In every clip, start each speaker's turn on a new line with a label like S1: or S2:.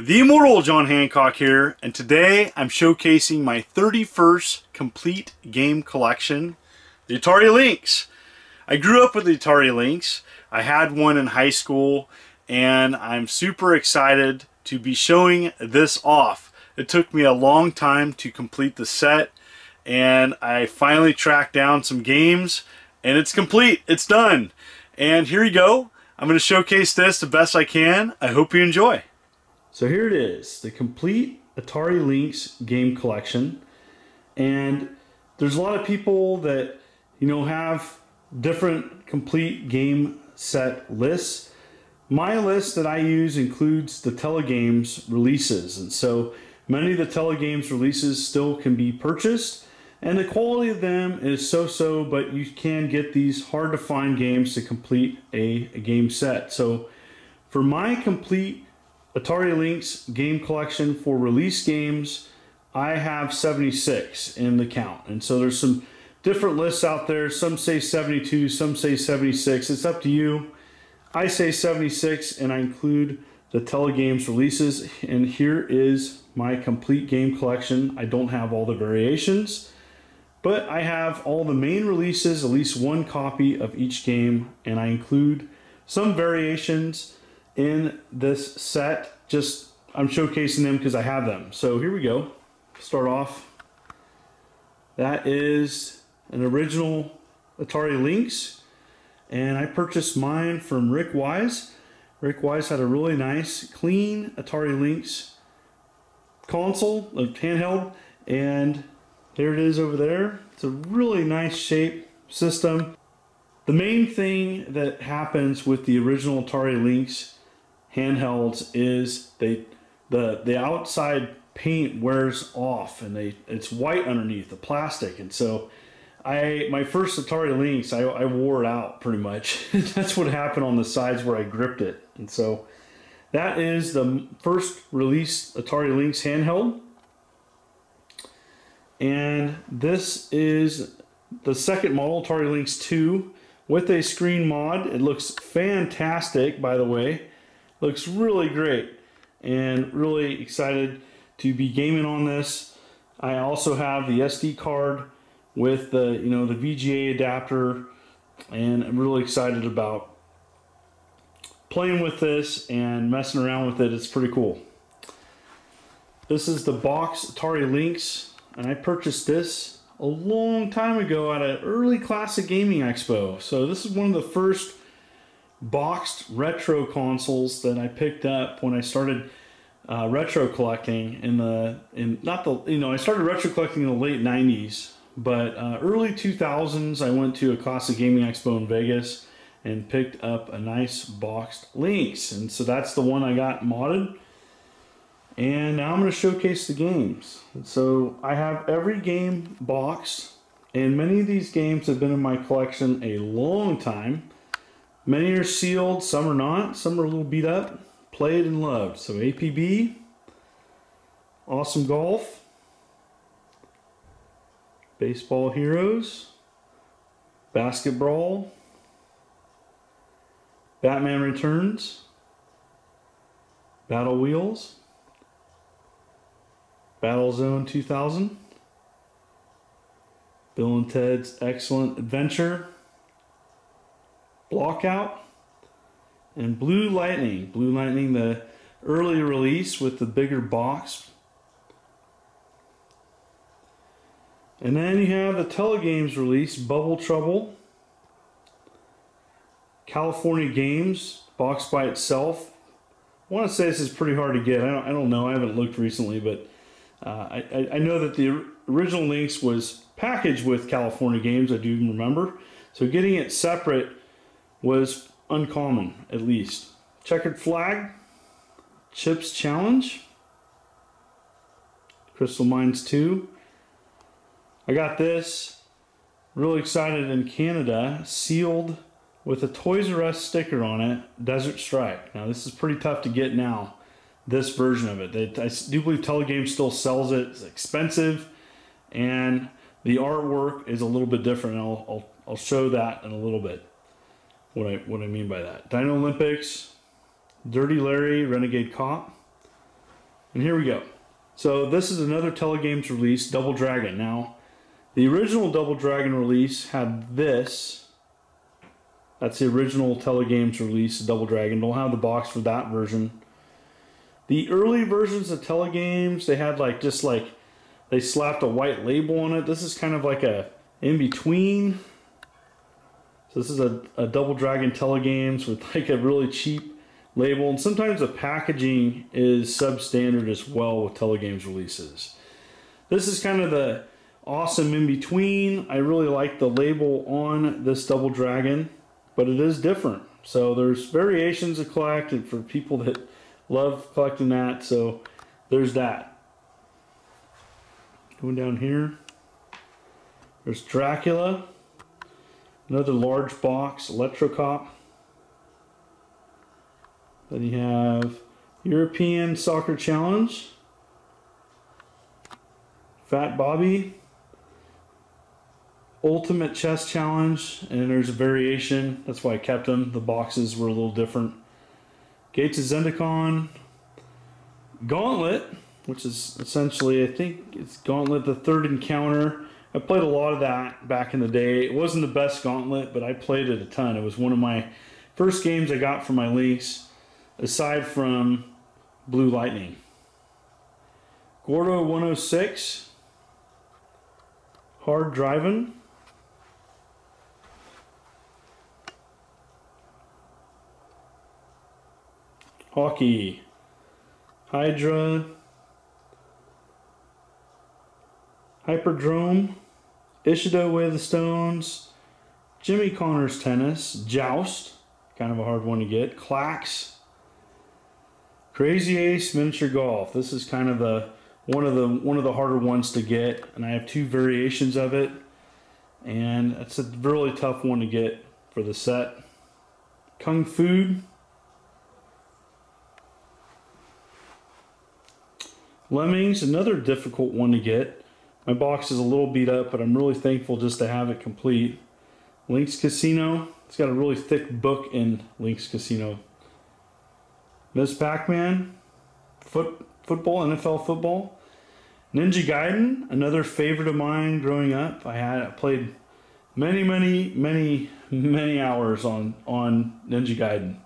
S1: The Immortal John Hancock here, and today I'm showcasing my 31st complete game collection, the Atari Lynx. I grew up with the Atari Lynx. I had one in high school, and I'm super excited to be showing this off. It took me a long time to complete the set, and I finally tracked down some games, and it's complete. It's done. And here you go. I'm going to showcase this the best I can. I hope you enjoy. So here it is, the complete Atari Lynx game collection. And there's a lot of people that, have different complete game set lists. My list that I use includes the Telegames releases. And so many of the Telegames releases still can be purchased. And the quality of them is so-so, but you can get these hard to find games to complete a game set. So for my complete Atari Lynx game collection for release games, I have 76 in the count. And so there's some different lists out there. Some say 72, some say 76. It's up to you. I say 76, and I include the Telegames releases. And here is my complete game collection. I don't have all the variations, but I have all the main releases, at least one copy of each game, and I include some variations in this set. I'm showcasing them because I have them. So here we go. Start off. That is an original Atari Lynx, and I purchased mine from Rick Wise. Rick Wise had a really nice, clean Atari Lynx console, a handheld, and there it is over there. It's a really nice shape system. The main thing that happens with the original Atari Lynx handhelds is the outside paint wears off, and it's white underneath the plastic. And so my first Atari Lynx, I wore it out pretty much. That's what happened on the sides where I gripped it. And so that is the first release Atari Lynx handheld. And this is the second model, Atari Lynx 2, with a screen mod. It looks fantastic, by the way. Looks really great, and really excited to be gaming on this. I also have the SD card with the the VGA adapter, and I'm really excited about playing with this and messing around with it. It's pretty cool. This is the box Atari Lynx, and I purchased this a long time ago at an early classic gaming expo. So this is one of the first boxed retro consoles that I picked up when I started retro collecting I started retro collecting in the late 90s, but early 2000s I went to a classic gaming expo in Vegas and picked up a nice boxed Lynx, and so that's the one I got modded. And now I'm going to showcase the games. And so I have every game boxed, and many of these games have been in my collection a long time. Many are sealed, some are not, some are a little beat up, played and loved. So APB, Awesome Golf, Baseball Heroes, Basketball, Batman Returns, Battle Wheels, Battlezone 2000, Bill and Ted's Excellent Adventure, Blockout, and Blue Lightning. Blue Lightning, the early release with the bigger box. And then you have the Telegames release, Bubble Trouble, California Games, box by itself. I want to say this is pretty hard to get. I don't know. I haven't looked recently, but I know that the original Lynx was packaged with California Games. I do even remember. So getting it separate was uncommon, at least. Checkered Flag, Chips Challenge, Crystal Mines 2. I got this, really excited, in Canada, sealed with a Toys R Us sticker on it, Desert Strike. Now this is pretty tough to get now, this version of it. I do believe Telegames still sells it. It's expensive, and the artwork is a little bit different. I'll show that in a little bit. What I mean by that. Dino Olympics, Dirty Larry, Renegade Cop, And here we go. So this is another Telegames release, Double Dragon. Now, the original Double Dragon release had this. That's the original Telegames release, Double Dragon. Don't have the box for that version. The early versions of Telegames, they had they slapped a white label on it. This is kind of like a in-between. So this is a Double Dragon Telegames with like a really cheap label. And sometimes the packaging is substandard as well with Telegames releases. This is kind of the awesome in-between. I really like the label on this Double Dragon, but it is different. So there's variations to collect, and for people that love collecting that, so there's that. Going down here, there's Dracula, another large box, Electrocop. Then you have European Soccer Challenge, Fat Bobby, Ultimate Chess Challenge, and there's a variation. That's why I kept them. The boxes were a little different. Gates of Zendikon, Gauntlet, which is essentially, I think it's Gauntlet the Third Encounter. I played a lot of that back in the day. It wasn't the best Gauntlet, but I played it a ton. It was one of my first games I got for my Lynx, aside from Blue Lightning. Gordo 106, Hard Driving. Hockey, Hydra, Hyperdrome, Ishido Way of the Stones, Jimmy Connors Tennis, Joust, kind of a hard one to get, Clax, Crazy Ace Miniature Golf. This is kind of one of the harder ones to get, and I have two variations of it, and it's a really tough one to get for the set. Kung Fu, Lemmings, another difficult one to get. My box is a little beat up, but I'm really thankful just to have it complete. Lynx Casino, it's got a really thick book in Lynx Casino. Miss Pac-Man, football, NFL football. Ninja Gaiden, another favorite of mine growing up. I played many hours on Ninja Gaiden.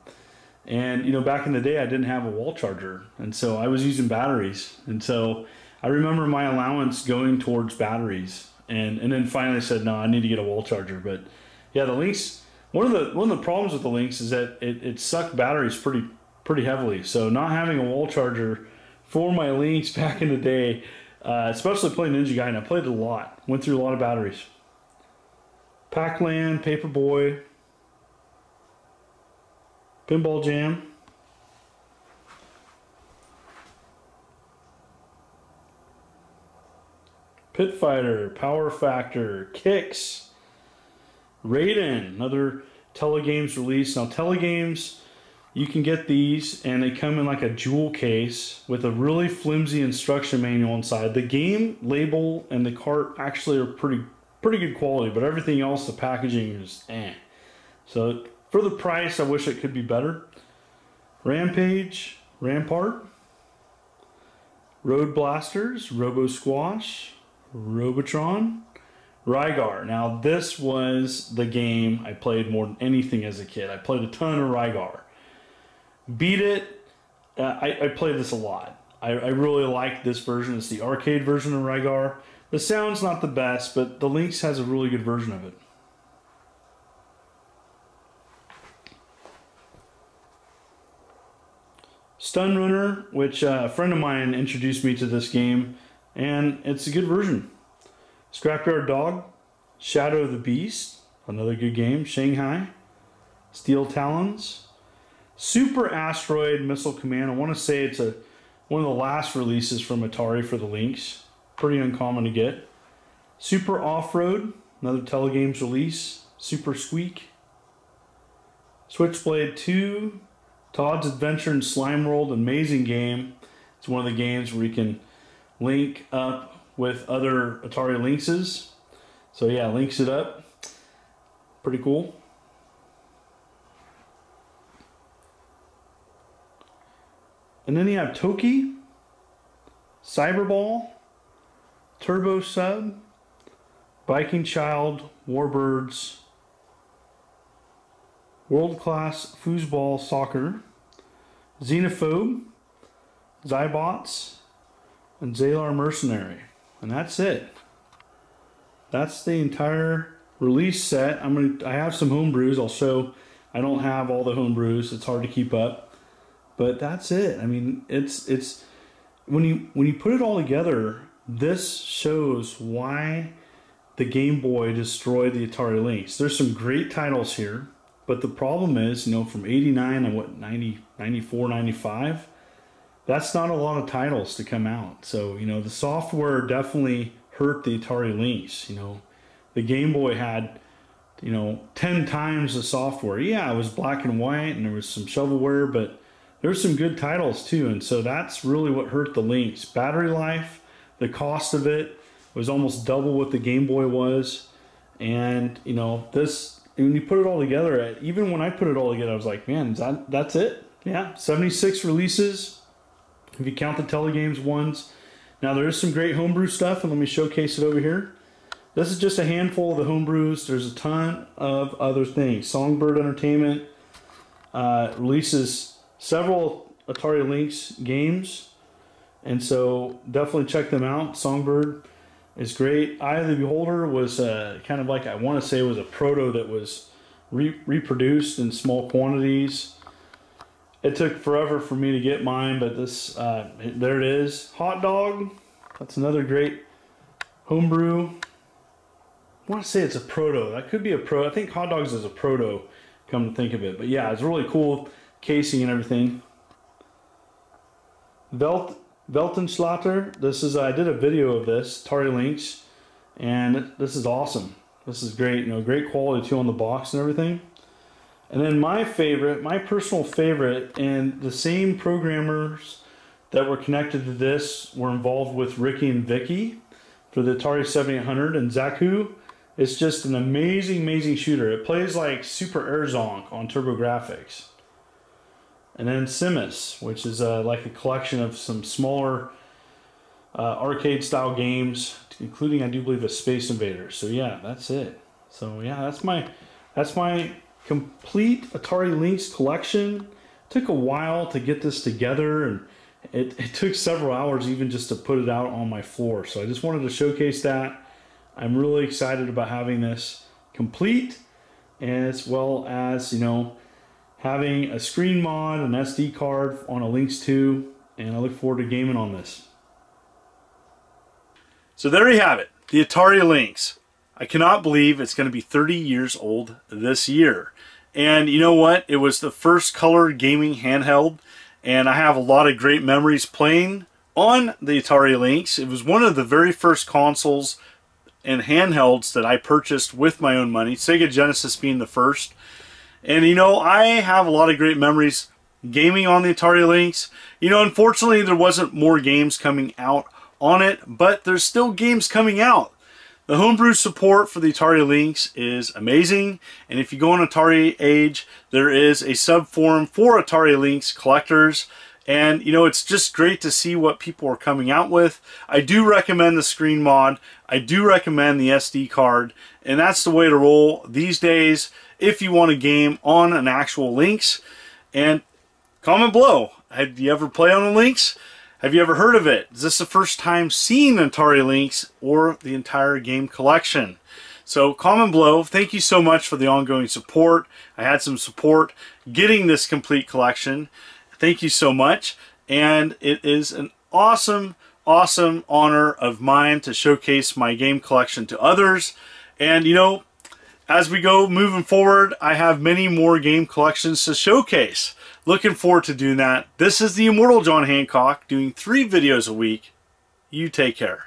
S1: And, you know, back in the day, I didn't have a wall charger, and so I was using batteries. And so I remember my allowance going towards batteries, and then finally said, no, I need to get a wall charger. But yeah, the Lynx, one of the problems with the Lynx is that it sucked batteries pretty heavily. So not having a wall charger for my Lynx back in the day, especially playing Ninja Gaiden, I played it a lot, went through a lot of batteries. Pac-Land, Paperboy, Pinball Jam, Pit Fighter, Power Factor, Kicks, Gaiden, another Telegames release. Now Telegames, you can get these and they come in like a jewel case with a really flimsy instruction manual inside. The game label and the cart actually are pretty good quality, but everything else, the packaging is eh. So for the price, I wish it could be better. Rampage, Rampart, Road Blasters, Robo Squash, Robotron, Rygar. Now this was the game I played more than anything as a kid. I played a ton of Rygar. Beat it. I played this a lot. I really like this version. It's the arcade version of Rygar. The sound's not the best, but the Lynx has a really good version of it. Stun Runner, which a friend of mine introduced me to this game, and it's a good version. Scrapyard Dog, Shadow of the Beast, another good game. Shanghai, Steel Talons, Super Asteroid Missile Command. I want to say it's one of the last releases from Atari for the Lynx. Pretty uncommon to get. Super Off-Road, another Telegames release. Super Squeak, Switchblade 2, Todd's Adventure in Slime World, amazing game. It's one of the games where you can link up with other Atari Lynxes. So yeah, links it up. Pretty cool. And then you have Toki, Cyberball, Turbo Sub, Viking Child, Warbirds, World Class Foosball Soccer, Xenophobe, Zybots, and Zalar Mercenary. And that's it. That's the entire release set. I have some homebrews I'll show. I don't have all the homebrews. It's hard to keep up. But that's it. I mean, it's when you put it all together, this shows why the Game Boy destroyed the Atari Lynx. There's some great titles here, but the problem is, you know, from 89 and what, 90, 94, 95, that's not a lot of titles to come out. So, you know, the software definitely hurt the Atari Lynx. You know, the Game Boy had, you know, 10 times the software. Yeah, it was black and white and there was some shovelware, but there's some good titles too. And so that's really what hurt the Lynx. Battery life, the cost of it was almost double what the Game Boy was. And, you know, this, when you put it all together, even when I put it all together, I was like, man, that's it? Yeah, 76 releases, if you count the Telegames ones. Now, there is some great homebrew stuff, and let me showcase it over here. This is just a handful of the homebrews. There's a ton of other things. Songbird Entertainment releases several Atari Lynx games, and so definitely check them out. Songbird is great. Eye of the Beholder was kind of like, I want to say it was a proto that was reproduced in small quantities. It took forever for me to get mine, but this, there it is. Hot Dog, that's another great homebrew. I want to say it's a proto. That could be a pro. I think Hot Dogs is a proto, come to think of it. But yeah, it's really cool casing and everything. Weltenschlatter. This is, I did a video of this, Atari Lynx, and this is awesome. This is great, you know, great quality too on the box and everything. And then my favorite, my personal favorite, and the same programmers that were connected to this were involved with Ricky and Vicky for the Atari 7800, and Zaku is just an amazing, amazing shooter. It plays like Super Airzonk on TurboGrafx. And then Simus, which is like a collection of some smaller arcade-style games, including, I do believe, a Space Invaders. So yeah, that's it. So yeah, that's my complete Atari Lynx collection. It took a while to get this together, and it took several hours even just to put it out on my floor. So I just wanted to showcase that. I'm really excited about having this complete, as well as, you know, having a screen mod, an SD card on a Lynx 2, and I look forward to gaming on this. So there you have it, the Atari Lynx. I cannot believe it's going to be 30 years old this year. And you know what? It was the first color gaming handheld, and I have a lot of great memories playing on the Atari Lynx. It was one of the very first consoles and handhelds that I purchased with my own money, Sega Genesis being the first. And you know, I have a lot of great memories gaming on the Atari Lynx. You know, unfortunately there wasn't more games coming out on it, but there's still games coming out. The homebrew support for the Atari Lynx is amazing, and if you go on Atari Age, there is a subforum for Atari Lynx collectors, and you know, it's just great to see what people are coming out with. I do recommend the screen mod. I do recommend the SD card, and that's the way to roll these days if you want a game on an actual Lynx. And comment below, have you ever played on a Lynx? Have you ever heard of it? Is this the first time seeing an Atari Lynx or the entire game collection? So comment below. Thank you so much for the ongoing support. I had some support getting this complete collection. Thank you so much. And it is an awesome, awesome honor of mine to showcase my game collection to others. And you know, as we go moving forward, I have many more game collections to showcase. Looking forward to doing that. This is the Immortal John Hancock doing 3 videos a week. You take care.